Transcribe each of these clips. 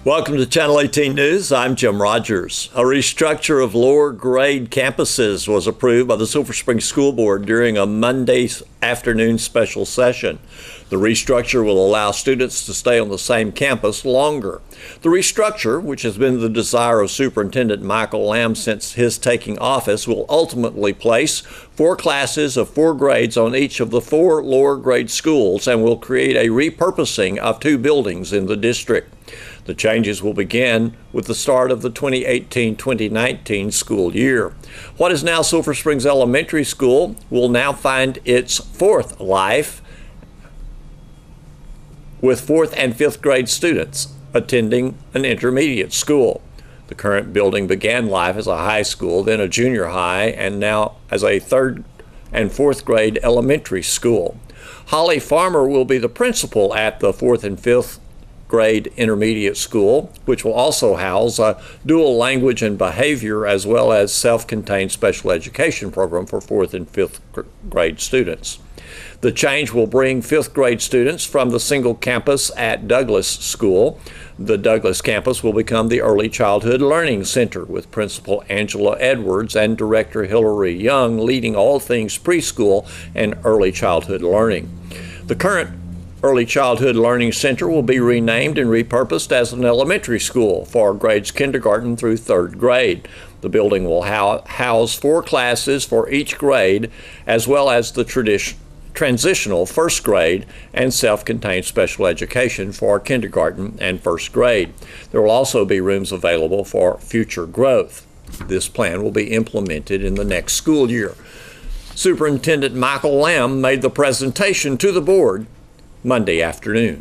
Welcome to Channel 18 News. I'm Jim Rogers. A restructure of lower grade campuses was approved by the Silver Spring School Board during a Monday afternoon special session. The restructure will allow students to stay on the same campus longer. The restructure, which has been the desire of Superintendent Michael Lamb since his taking office, will ultimately place 4 classes of 4 grades on each of the 4 lower grade schools and will create a repurposing of 2 buildings in the district. The changes will begin with the start of the 2018-2019 school year. What is now Silver Springs Elementary School will now find its 4th life with 4th and 5th grade students attending an intermediate school. The current building began life as a high school, then a junior high, and now as a 3rd and 4th grade elementary school. Holly Farmer will be the principal at the 4th and 5th grade intermediate school, which will also house a dual language and behavior as well as self-contained special education program for 4th and 5th grade students. The change will bring 5th grade students from the single campus at Douglas School. The Douglas campus will become the Early Childhood Learning Center with Principal Angela Edwards and Director Hillary Young leading all things preschool and early childhood learning. The current Early Childhood Learning Center will be renamed and repurposed as an elementary school for grades kindergarten through 3rd grade. The building will house 4 classes for each grade, as well as the transitional 1st grade and self-contained special education for kindergarten and 1st grade. There will also be rooms available for future growth. This plan will be implemented in the next school year. Superintendent Michael Lamb made the presentation to the board Monday afternoon.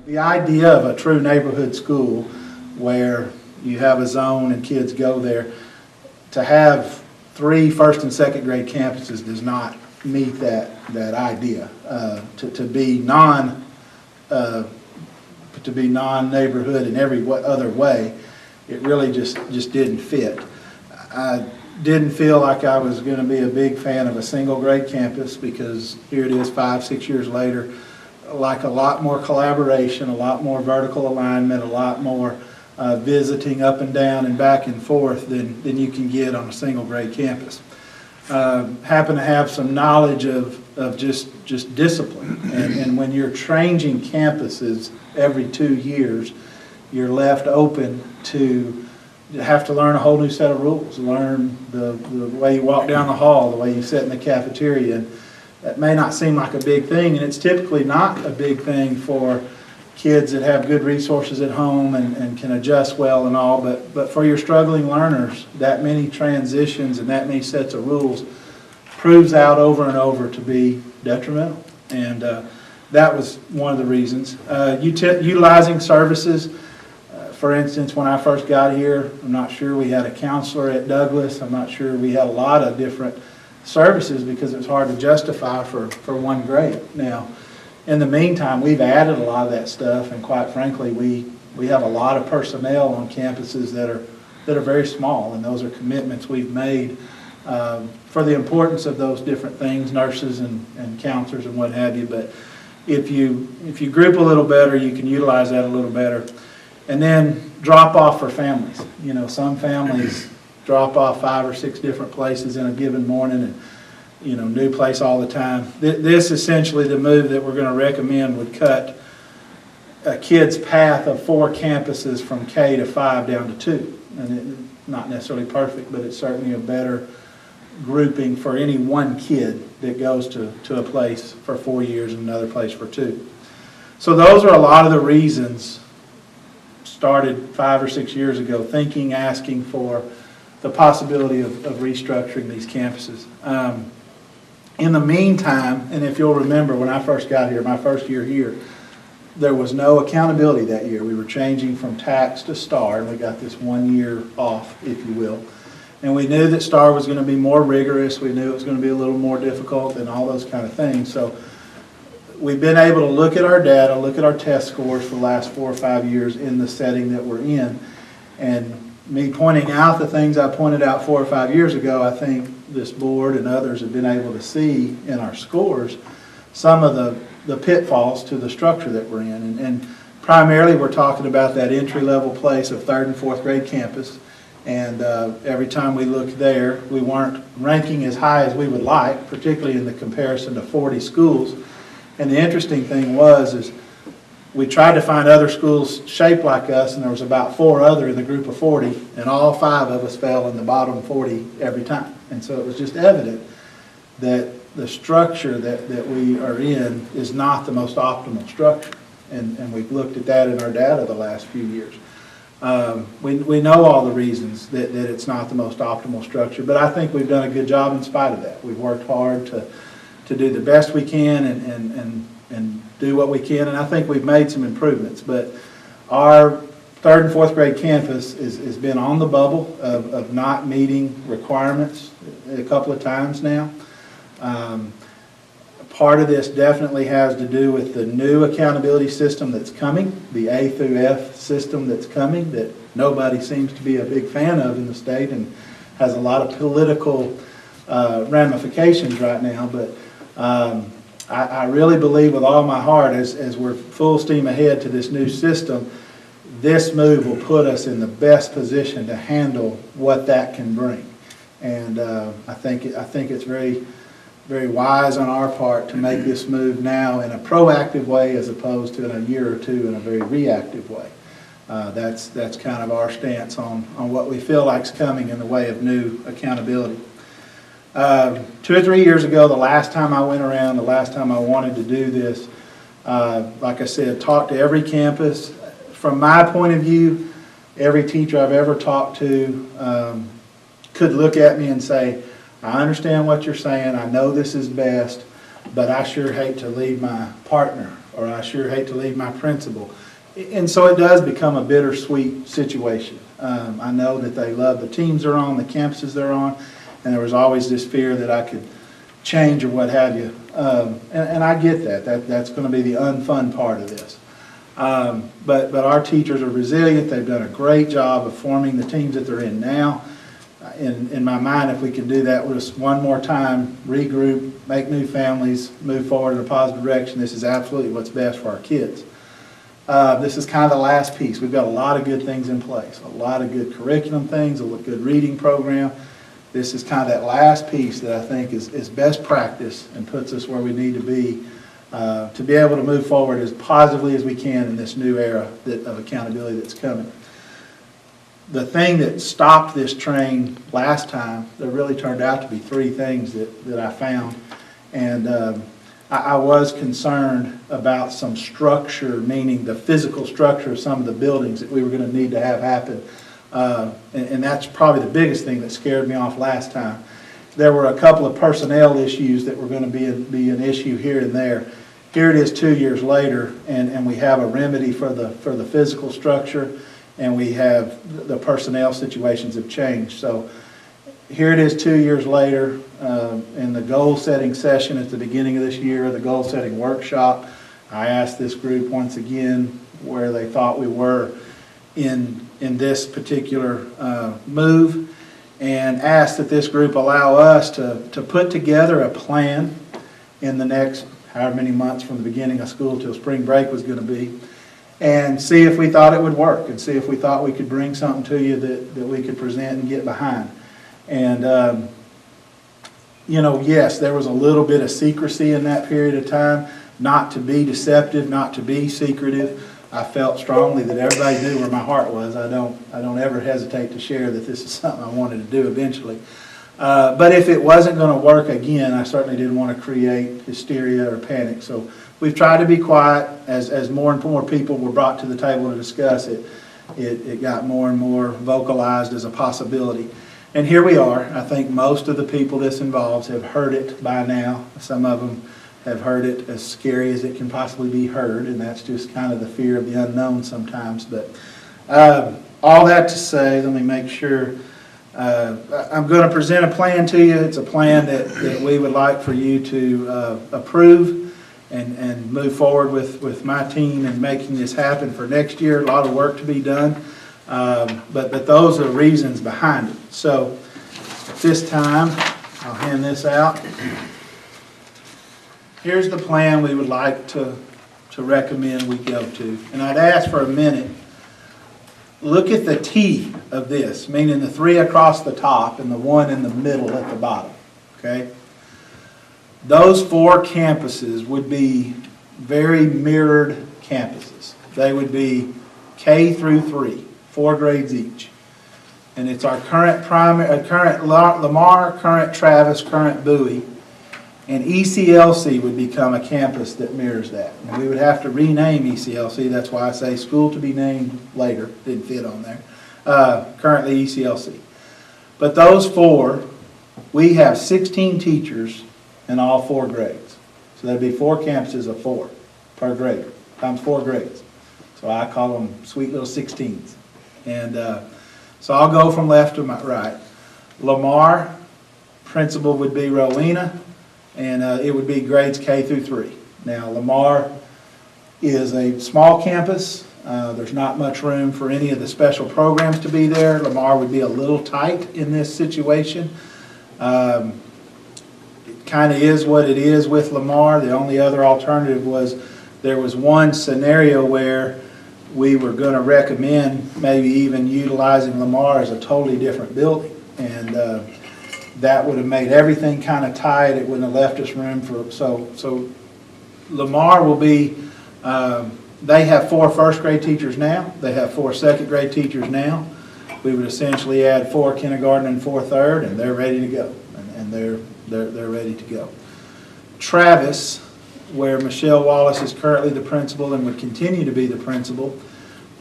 The idea of a true neighborhood school where you have a zone and kids go there, to have 3 first and second grade campuses does not meet that idea. To be non-neighborhood in every other way, it really just didn't fit. I didn't feel like I was going to be a big fan of a single grade campus because here it is 5-6 years later. Like a lot more collaboration, a lot more vertical alignment, a lot more visiting up and down and back and forth than you can get on a single grade campus. Happen to have some knowledge of just discipline, and when you're changing campuses every 2 years, you're left open to have to learn a whole new set of rules, learn the way you walk down the hall, the way you sit in the cafeteria. And that may not seem like a big thing, and it's typically not a big thing for kids that have good resources at home and can adjust well and all, but for your struggling learners, that many transitions and that many sets of rules proves out over and over to be detrimental. And that was one of the reasons. Utilizing services, for instance, when I first got here, I'm not sure we had a counselor at Douglas. I'm not sure we had a lot of different services because it's hard to justify for 1 grade. Now, in the meantime, we've added a lot of that stuff, and quite frankly, we have a lot of personnel on campuses that are very small, and those are commitments we've made for the importance of those different things, nurses and counselors and what have you. But if you group a little better, you can utilize that a little better. And then drop off for families. You know, some families drop off 5 or 6 different places in a given morning, and new place all the time. This essentially, the move that we're going to recommend would cut a kid's path of 4 campuses from K to 5 down to 2. And not necessarily perfect, but it's certainly a better grouping for any one kid that goes to a place for 4 years and another place for 2. So those are a lot of the reasons, started 5 or 6 years ago, asking for the possibility of restructuring these campuses. In the meantime, and if you'll remember when I first got here, my first year here, there was no accountability that year. We were changing from tax to STAR, and we got this 1 year off, if you will. And we knew that STAR was going to be more rigorous. We knew it was going to be a little more difficult and all those kind of things. So we've been able to look at our data, look at our test scores for the last 4 or 5 years in the setting that we're in, and me pointing out the things I pointed out 4 or 5 years ago, I think this board and others have been able to see in our scores some of the pitfalls to the structure that we're in. And Primarily, we're talking about that entry-level place of 3rd and 4th grade campus. And every time we looked there, we weren't ranking as high as we would like, particularly in the comparison to 40 schools. And the interesting thing is we tried to find other schools shaped like us, and there was about 4 other in the group of 40, and all 5 of us fell in the bottom 40 every time. And so it was just evident that the structure that we are in is not the most optimal structure. And we've looked at that in our data the last few years. We know all the reasons that it's not the most optimal structure, but I think we've done a good job in spite of that. We've worked hard to do the best we can and do what we can, and I think we've made some improvements. But our 3rd and 4th grade campus has been on the bubble of not meeting requirements a couple of times now. Part of this definitely has to do with the new accountability system that's coming, the A through F system that's coming, that nobody seems to be a big fan of in the state and has a lot of political ramifications right now. But I really believe with all my heart, as we're full steam ahead to this new system, this move will put us in the best position to handle what that can bring. And I think it's very wise on our part to make this move now in a proactive way as opposed to in a year or two in a very reactive way. That's kind of our stance on what we feel like is coming in the way of new accountability. 2 or 3 years ago, the last time I went around, the last time I wanted to do this, like I said, talked to every campus. From my point of view, every teacher I've ever talked to could look at me and say, I understand what you're saying, I know this is best, but I sure hate to leave my partner, or I sure hate to leave my principal. And so it does become a bittersweet situation. I know that they love the teams they're on, the campuses they're on, and there was always this fear that I could change or what have you. And I get that. That's going to be the unfun part of this. But our teachers are resilient. They've done a great job of forming the teams that they're in now. In my mind, if we could do that just one more time, regroup, make new families, move forward in a positive direction, this is absolutely what's best for our kids. This is kind of the last piece. We've got a lot of good things in place, a lot of good curriculum things, a good reading program. This is kind of that last piece that I think is best practice and puts us where we need to be able to move forward as positively as we can in this new era of accountability that's coming. The thing that stopped this train last time, there really turned out to be 3 things that I found. And I was concerned about some structure, meaning the physical structure of some of the buildings that we were going to need to have happen. And that's probably the biggest thing that scared me off last time. There were a couple of personnel issues that were going to be an issue here and there. Here it is 2 years later, and we have a remedy for the physical structure, and we have the personnel situations have changed. So here it is 2 years later, in the goal-setting session at the beginning of this year, the goal-setting workshop, I asked this group once again where they thought we were in this particular move, and asked that this group allow us to put together a plan in the next however many months from the beginning of school till spring break was going to be, and see if we thought it would work, and see if we thought we could bring something to you that we could present and get behind. And yes, there was a little bit of secrecy in that period of time, not to be deceptive, not to be secretive. I felt strongly that everybody knew where my heart was. I don't ever hesitate to share that this is something I wanted to do eventually. But if it wasn't going to work again, I certainly didn't want to create hysteria or panic. So we've tried to be quiet. As more and more people were brought to the table to discuss it, it got more and more vocalized as a possibility. And here we are. I think most of the people this involves have heard it by now. Some of them have heard it as scary as it can possibly be heard, and that's just kind of the fear of the unknown sometimes. But all that to say, let me make sure. I'm going to present a plan to you. It's a plan that we would like for you to approve and move forward with my team in making this happen for next year. A lot of work to be done, but those are reasons behind it. So at this time, I'll hand this out. Here's the plan we would like to to recommend we go to. And I'd ask for a minute, look at the T of this, meaning the 3 across the top and the 1 in the middle at the bottom, okay? Those 4 campuses would be very mirrored campuses. They would be K through 3, 4 grades each. And it's our current current Lamar, current Travis, current Bowie, and ECLC would become a campus that mirrors that. And we would have to rename ECLC. That's why I say school to be named later. Didn't fit on there. Currently ECLC. But those 4, we have 16 teachers in all 4 grades. So there'd be 4 campuses of 4 per grade, times 4 grades. So I call them sweet little 16s. And so I'll go from left to my right. Lamar, principal would be Rowena, and it would be grades K through 3. Now Lamar is a small campus. There's not much room for any of the special programs to be there. Lamar would be a little tight in this situation. It kind of is what it is with Lamar. The only other alternative was there was one scenario where we were going to recommend maybe even utilizing Lamar as a totally different building. And that would have made everything kind of tight. It wouldn't have left us room for, so Lamar will be, they have 4 first grade teachers now. They have 4 second grade teachers now. We would essentially add 4 kindergarten and 4 third, and they're ready to go. And they're ready to go. Travis, where Michelle Wallace is currently the principal and would continue to be the principal,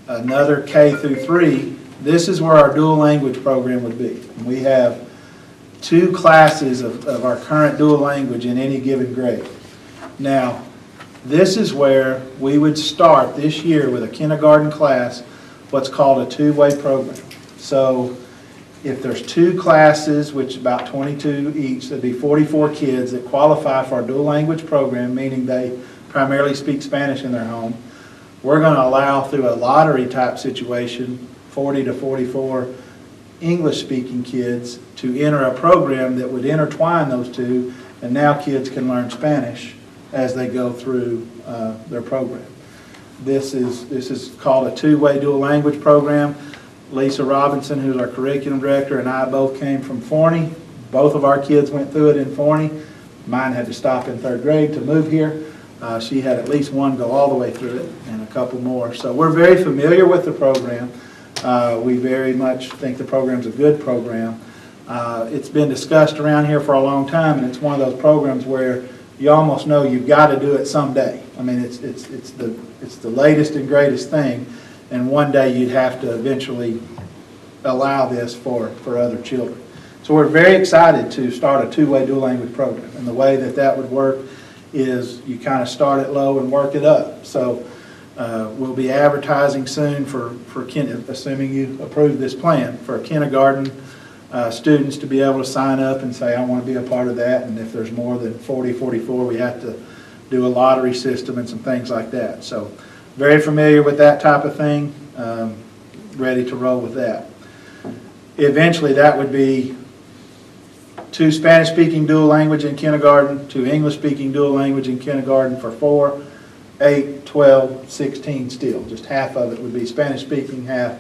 another K through 3, this is where our dual language program would be. And we have 2 classes of our current dual language in any given grade. Now, this is where we would start this year with a kindergarten class, what's called a 2-way program. So if there's 2 classes, which is about 22 each, that'd be 44 kids that qualify for our dual language program, meaning they primarily speak Spanish in their home. We're going to allow, through a lottery type situation, 40 to 44 English speaking kids to enter a program that would intertwine those 2, and now kids can learn Spanish as they go through their program. This is called a 2-way dual language program. Lisa Robinson, who's our curriculum director, and I both came from Forney. Both of our kids went through it in Forney. Mine had to stop in 3rd grade to move here. She had at least one go all the way through it, and a couple more. So we're very familiar with the program. We very much think the program's a good program. It's been discussed around here for a long time, and it's one of those programs where you almost know you've got to do it someday. I mean, it's the latest and greatest thing. And one day you'd have to eventually allow this for other children. So we're very excited to start a 2-way dual language program. And the way that would work is you kind of start it low and work it up. So we'll be advertising soon for assuming you approve this plan, for kindergarten students to be able to sign up and say, I want to be a part of that. And if there's more than 40, 44, we have to do a lottery system and some things like that. So very familiar with that type of thing, ready to roll with that. Eventually that would be 2 Spanish-speaking dual language in kindergarten, 2 English-speaking dual language in kindergarten for 4, 8, 12, 16 still. Just half of it would be Spanish-speaking, half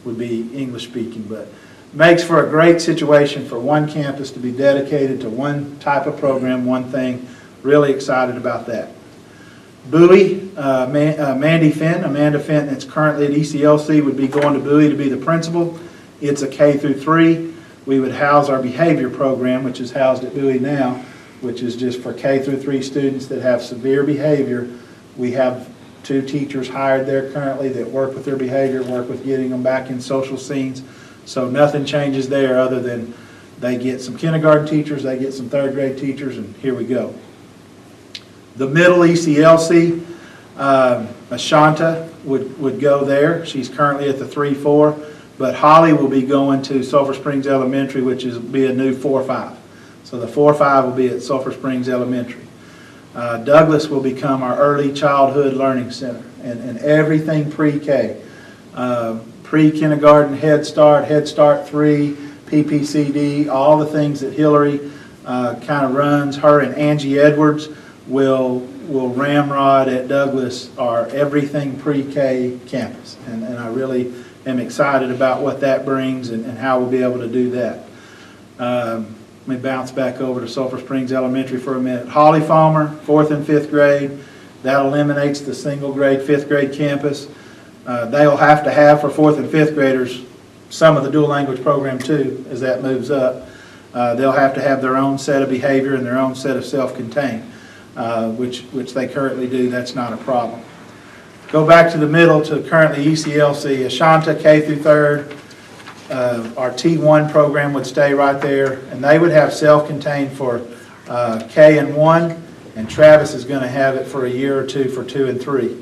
would be English-speaking. But makes for a great situation for one campus to be dedicated to one type of program, one thing. Really excited about that. Bowie, Amanda Fenton, that's currently at ECLC, would be going to Bowie to be the principal. It's a K through 3. We would house our behavior program, which is housed at Bowie now, which is just for K through 3 students that have severe behavior. We have 2 teachers hired there currently that work with their behavior, work with getting them back in social scenes. So nothing changes there other than they get some kindergarten teachers, they get some 3rd grade teachers, and here we go. The middle ECLC, Ashanta would go there. She's currently at the 3-4, but Holly will be going to Sulphur Springs Elementary, which is be a new 4-5. So the 4-5 will be at Sulphur Springs Elementary. Douglas will become our early childhood learning center, and everything pre-K. Pre-kindergarten, Head Start 3, PPCD, all the things that Hillary kind of runs. Her and Angie Edwards will will ramrod at Douglas our everything pre-K campus. And I really am excited about what that brings and how we'll be able to do that. Let me bounce back over to Sulphur Springs Elementary for a minute. Holly Falmer, 4th and 5th grade. That eliminates the single grade 5th grade campus. They'll have to have for 4th and 5th graders some of the dual language program too as that moves up. They'll have to have their own set of behavior and their own set of self-contained, which they currently do. That's not a problem. Go back to the middle to currently ECLC. Ashanta, K through 3rd, our T1 program would stay right there, and they would have self-contained for K and 1, and Travis is going to have it for a year or two for 2 and 3.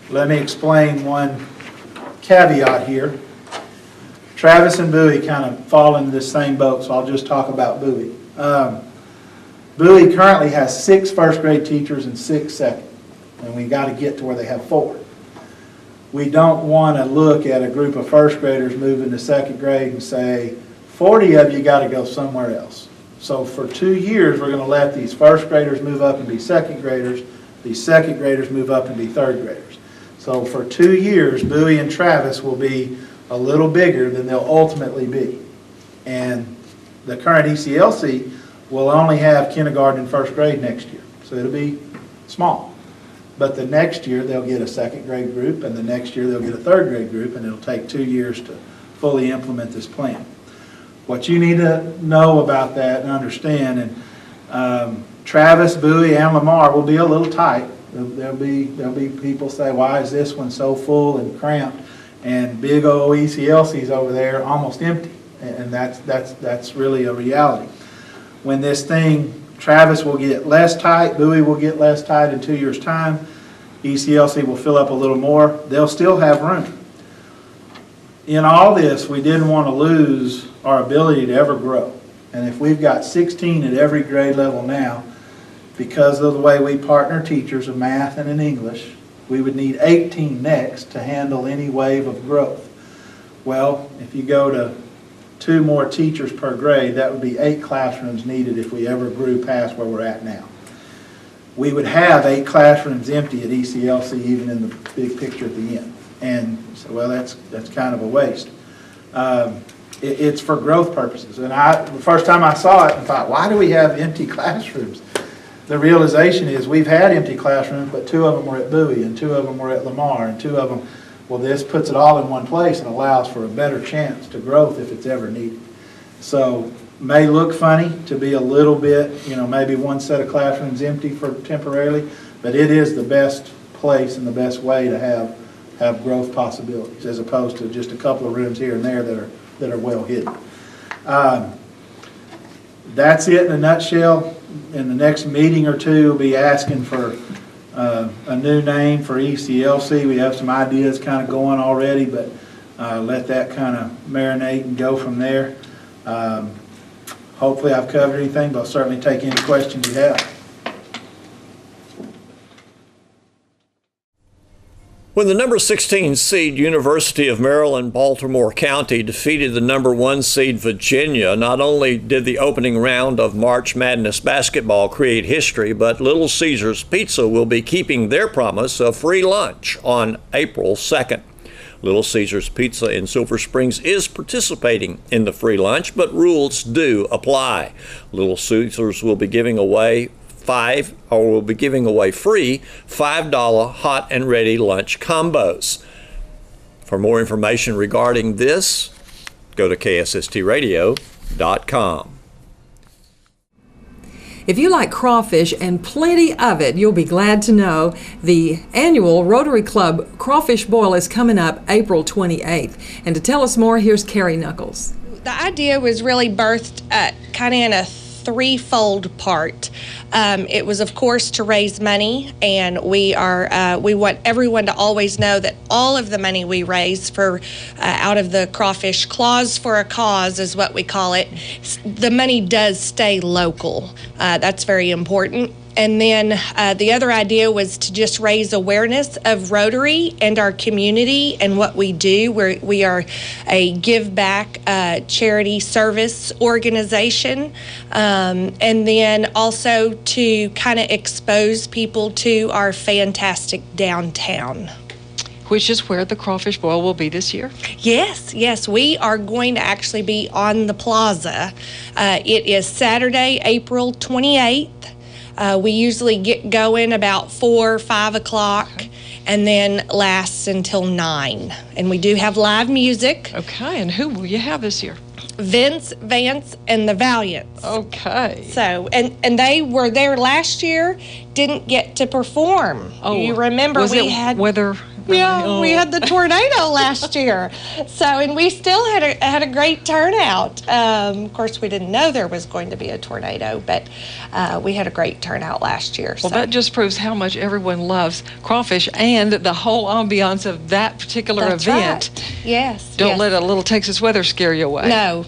Let me explain one caveat here. Travis and Bowie kind of fall into this same boat, so I'll just talk about Bowie. Bowie currently has 6 first grade teachers and 6 second, and we got to get to where they have 4. We don't want to look at a group of first graders moving to second grade and say, 40 of you got to go somewhere else. So for 2 years, we're going to let these first graders move up and be second graders, these second graders move up and be third graders. So for 2 years, Bowie and Travis will be a little bigger than they'll ultimately be. And the current ECLC will only have kindergarten and first grade next year. So it'll be small. But the next year they'll get a second grade group, and the next year they'll get a third grade group, and it'll take 2 years to fully implement this plan. What you need to know about that and understand, and Travis, Bowie, and Lamar will be a little tight. There'll be people say, why is this one so full and cramped? And big old ECLC's over there almost empty, and that's really a reality. When this thing, Travis will get less tight, Bowie will get less tight in 2 years' time, ECLC will fill up a little more, they'll still have room. In all this, we didn't want to lose our ability to ever grow. And if we've got 16 at every grade level now, because of the way we partner teachers of math and in English, we would need 18 next to handle any wave of growth. Well, if you go to 2 more teachers per grade, that would be 8 classrooms needed if we ever grew past where we're at now. We would have 8 classrooms empty at ECLC even in the big picture at the end. And so, well, that's kind of a waste. It's for growth purposes. And the first time I saw it, I thought, why do we have empty classrooms? The realization is we've had empty classrooms, but 2 of them were at Bowie and 2 of them were at Lamar and 2 of them, well, this puts it all in one place and allows for a better chance to growth if it's ever needed. So may look funny to be a little bit, maybe one set of classrooms empty for temporarily, but it is the best place and the best way to have growth possibilities as opposed to just a couple of rooms here and there that are well hidden. That's it in a nutshell. In the next meeting or two, we'll be asking for a new name for ECLC. We have some ideas kind of going already, but let that kind of marinate and go from there. Hopefully I've covered anything, but I'll certainly take any questions you have. When the number 16 seed University of Maryland, Baltimore County defeated the number 1 seed Virginia, not only did the opening round of March Madness basketball create history, but Little Caesars Pizza will be keeping their promise of free lunch on April 2nd. Little Caesars Pizza in Silver Springs is participating in the free lunch, but rules do apply. Little Caesars will be giving away free $5 hot and ready lunch combos. For more information regarding this, go to ksstradio.com. If you like crawfish and plenty of it, you'll be glad to know the annual Rotary Club Crawfish Boil is coming up April 28th. And to tell us more, here's Carrie Knuckles. The idea was really birthed kind of in a threefold part. It was, of course, to raise money, and we want everyone to always know that all of the money we raise for out of the Crawfish Claws for a Cause is what we call it. The money does stay local. That's very important. And then the other idea was to just raise awareness of Rotary and our community and what we do. We are a give back charity service organization, and then also to kind of expose people to our fantastic downtown. Which is where the Crawfish Boil will be this year. Yes, we are going to actually be on the plaza. It is Saturday, April 28th. We usually get going about 4 or 5 o'clock, and then lasts until 9. And we do have live music. Okay, and who will you have this year? Vince Vance and the Valiants. Okay. So, and they were there last year, didn't get to perform. Oh, you remember was we it had weather? Yeah, we had the tornado last year. So, and we still had a great turnout. Of course, we didn't know there was going to be a tornado, but we had a great turnout last year. Well, that just proves how much everyone loves crawfish and the whole ambiance of that particular That's event. right. Yes. Don't yes. let a little Texas weather scare you away. No.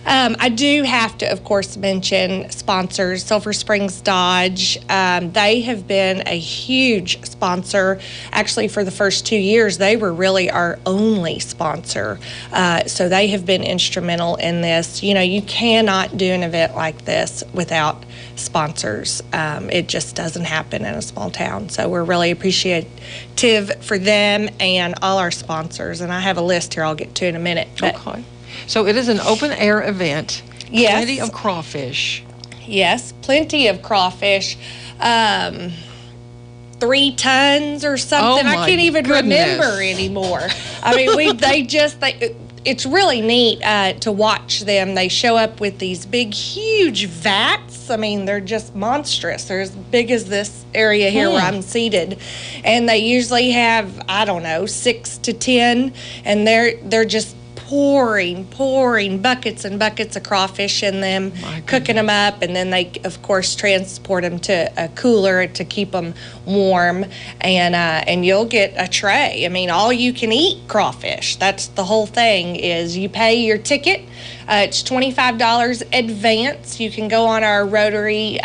I do have to, of course, mention sponsors, Sulphur Springs Dodge. They have been a huge sponsor. Actually, for the first 2 years, they were really our only sponsor. So they have been instrumental in this. You know, you cannot do an event like this without sponsors. It just doesn't happen in a small town. So we're really appreciative for them and all our sponsors. And I have a list here I'll get to in a minute. But Okay. So it is an open air event. Yes. Plenty of crawfish. Yes, plenty of crawfish. 3 tons or something. Oh, I my can't even goodness. remember anymore. I mean, it's really neat to watch them. They show up with these big, huge vats. I mean, they're just monstrous. They're as big as this area here where I'm seated. And they usually have, 6 to 10, and they're just pouring buckets and buckets of crawfish in them, cooking them up, and then they, of course, transport them to a cooler to keep them warm, and you'll get a tray. I mean, all you can eat crawfish. That's the whole thing. Is you pay your ticket. It's $25 advance. You can go on our Rotary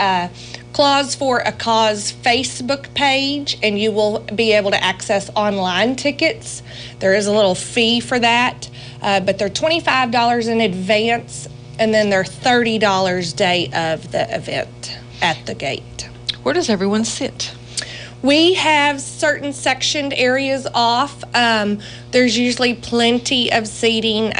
Clause for a Cause Facebook page, and you will be able to access online tickets. There is a little fee for that, but they're $25 in advance, and then they're $30 day of the event at the gate. Where does everyone sit? We have certain sectioned areas off. There's usually plenty of seating.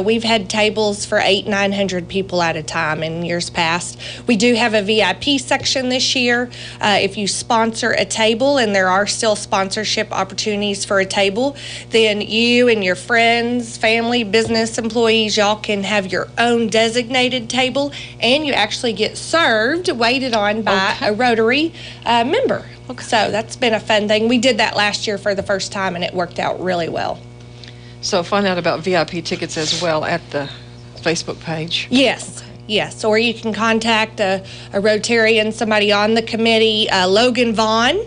We've had tables for 800-900 people at a time in years past. We do have a VIP section this year. If you sponsor a table, and there are still sponsorship opportunities for a table, then you and your friends, family, business employees, y'all can have your own designated table, and you actually get served, waited on by a Rotary member. Okay. So that's been a fun thing. We did that last year for the first time, and it worked out really well. So find out about VIP tickets as well at the Facebook page. Yes. Or you can contact a Rotarian, somebody on the committee, Logan Vaughn.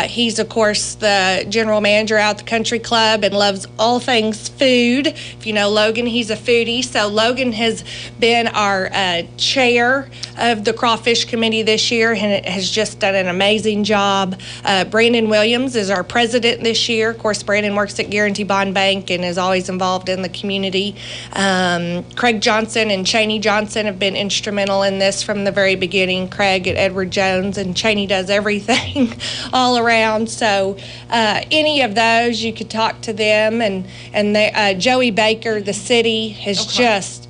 He's, of course, the general manager out at the country club and loves all things food. If you know Logan, he's a foodie. So Logan has been our chair of the crawfish committee this year, and it has just done an amazing job. Brandon Williams is our president this year. Of course, Brandon works at Guarantee Bond Bank and is always involved in the community. Craig Johnson and Cheney Johnson have been instrumental in this from the very beginning. Craig at Edward Jones, and Cheney does everything all around. So any of those, you could talk to them. And they, Joey Baker, the city, has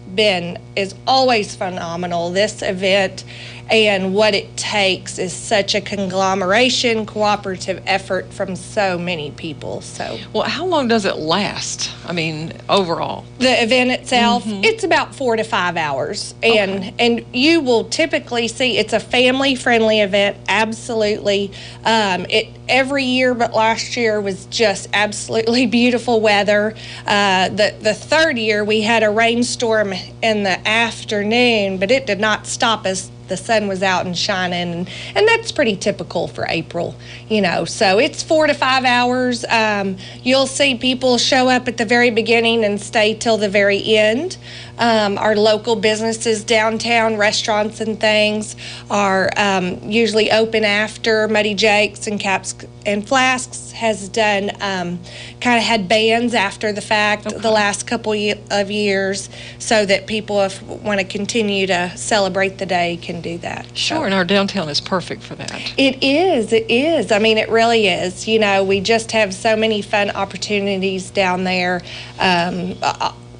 is always phenomenal. This event and what it takes is such a conglomeration, cooperative effort from so many people. So, well, how long does it last? I mean, overall, the event itself, it's about 4 to 5 hours, and you will typically see it's a family-friendly event. Absolutely, every year, but last year was just absolutely beautiful weather. The third year we had a rainstorm in the afternoon, but it did not stop us the sun was out and shining, and that's pretty typical for April, So it's 4 to 5 hours. You'll see people show up at the very beginning and stay till the very end. Our local businesses downtown, restaurants and things, are usually open after. Muddy Jake's and Caps and Flasks has done kind of had bands after the fact the last couple of years, so that people, if want to continue to celebrate the day, can do that. Sure, and our downtown is perfect for that. It is. I mean, it really is. We just have so many fun opportunities down there.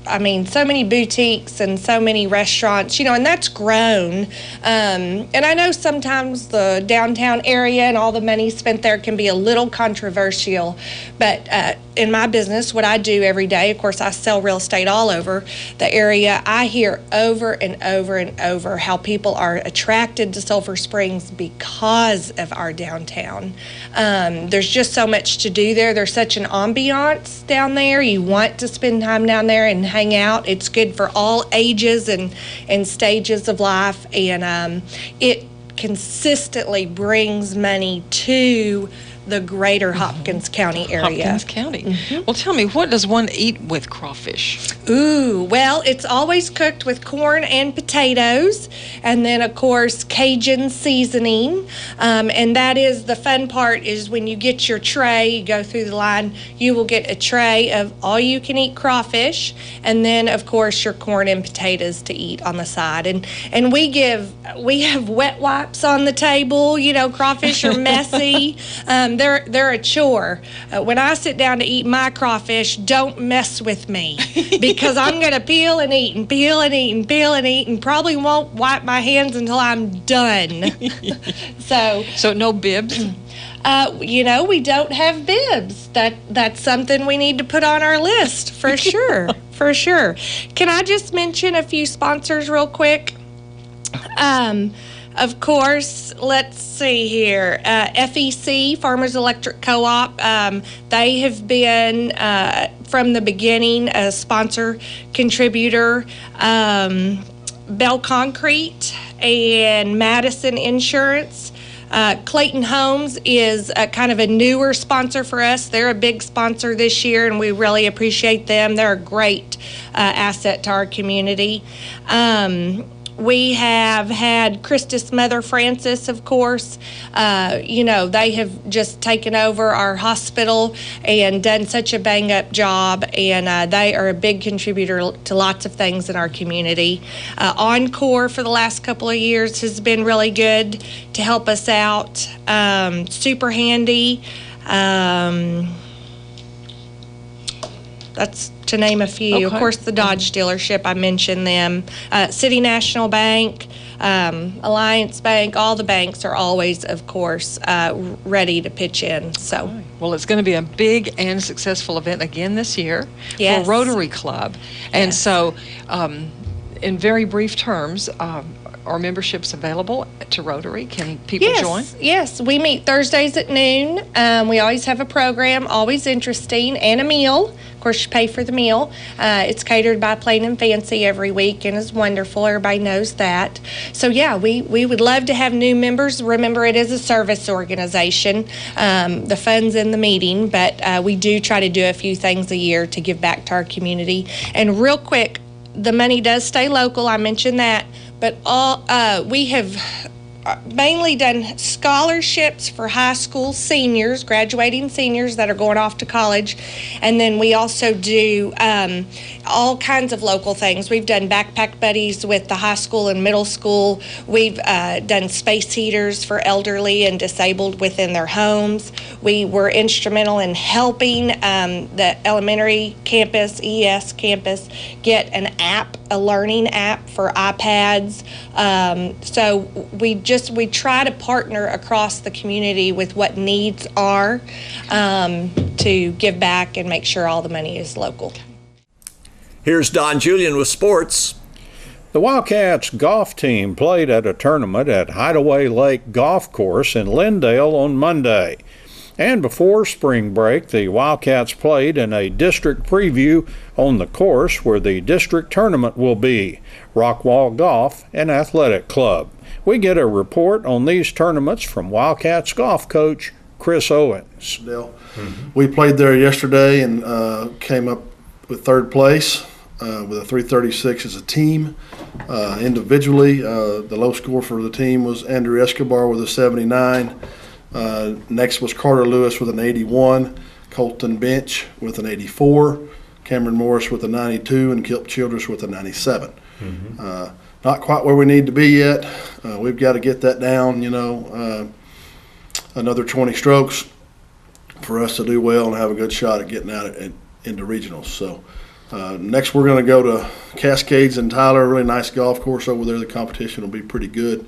So many boutiques and so many restaurants, and that's grown. And I know sometimes the downtown area and all the money spent there can be a little controversial, but in my business, what I do every day, of course, I sell real estate all over the area. I hear over and over and over how people are attracted to Sulphur Springs because of our downtown. There's just so much to do there. There's such an ambiance down there. You want to spend time down there and hang out. It's good for all ages and stages of life, and it consistently brings money to the greater Hopkins County area. Hopkins County. Well, tell me, what does one eat with crawfish? Ooh, well, it's always cooked with corn and potatoes, and then, of course, Cajun seasoning. And that is the fun part, is when you get your tray, you go through the line, you will get a tray of all-you-can-eat crawfish, and then, of course, your corn and potatoes to eat on the side. And we have wet wipes on the table. Crawfish are messy. They're a chore. When I sit down to eat my crawfish, don't mess with me, because I'm going to peel and eat and peel and eat and peel and eat, and probably won't wipe my hands until I'm done. So no bibs? We don't have bibs. That's something we need to put on our list for sure. For sure. Can I just mention a few sponsors real quick? Of course, let's see here. FEC, Farmers Electric Co-op, they have been, from the beginning, a sponsor contributor. Bell Concrete and Madison Insurance. Clayton Homes is kind of a newer sponsor for us. They're a big sponsor this year, and we really appreciate them. They're a great asset to our community. We have had Christus Mother Francis, of course. They have just taken over our hospital and done such a bang-up job, and they are a big contributor to lots of things in our community. Encore for the last couple of years has been really good to help us out. Super Handy. That's to name a few. Okay. Of course, the Dodge dealership, I mentioned them. City National Bank, Alliance Bank, all the banks are always, of course, ready to pitch in. So, well, it's going to be a big and successful event again this year Yes. for Rotary Club. And Yes. so, in very brief terms, are memberships available to Rotary? Can people join? Yes, we meet Thursdays at noon. We always have a program, always interesting, and a meal. Of course, you pay for the meal. It's catered by Plain and Fancy every week and is wonderful. Everybody knows that. So, yeah, we would love to have new members. Remember, it is a service organization. The fun's in the meeting, but we do try to do a few things a year to give back to our community. And real quick, the money does stay local. I mentioned that. But we have mainly done scholarships for high school seniors, graduating seniors that are going off to college. And then we also do all kinds of local things. We've done backpack buddies with the high school and middle school. We've done space heaters for elderly and disabled within their homes. We were instrumental in helping the elementary campus, ES campus, get an app, a learning app for iPads. So we try to partner across the community with what needs are to give back and make sure all the money is local. Here's Don Julian with sports. The Wildcats golf team played at a tournament at Hideaway Lake Golf Course in Lindale on Monday. And before spring break, the Wildcats played in a district preview on the course where the district tournament will be, Rockwall Golf and Athletic Club. We get a report on these tournaments from Wildcats golf coach Chris Owens. We played there yesterday and came up with third place with a 336 as a team. Individually, the low score for the team was Andrew Escobar with a 79. Next was Carter Lewis with an 81, Colton Bench with an 84, Cameron Morris with a 92, and Kilp Childress with a 97. Not quite where we need to be yet. We've got to get that down, another 20 strokes for us to do well and have a good shot at getting out into regionals. So next we're going to go to Cascades and Tyler, a really nice golf course over there. The competition will be pretty good.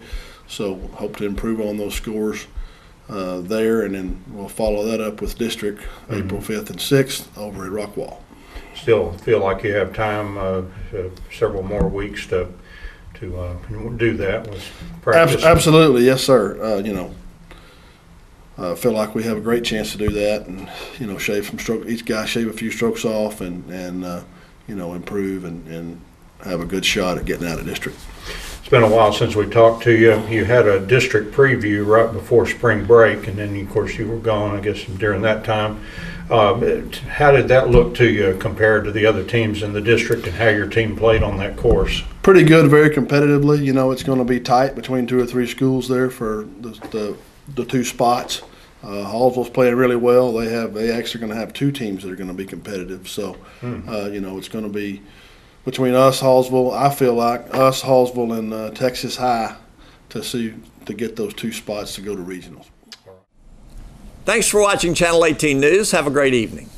So hope to improve on those scores there, and then we'll follow that up with district April 5th and 6th over at Rockwall. Still feel like you have time, several more weeks to do that with practice. Absolutely, yes, sir. Feel like we have a great chance to do that, and shave some stroke. Each guy shave a few strokes off, and improve and have a good shot at getting out of district. It's been a while since we talked to you. You had a district preview right before spring break, and then of course you were gone, I guess, during that time. How did that look to you compared to the other teams in the district, and how your team played on that course? Pretty good, very competitively. It's going to be tight between 2 or 3 schools there for the 2 spots. Hallsville's playing really well. They actually going to have 2 teams that are going to be competitive. So, it's going to be between us, Hallsville. I feel like us, Hallsville, and Texas High to get those 2 spots to go to regionals. Thanks for watching Channel 18 News. Have a great evening.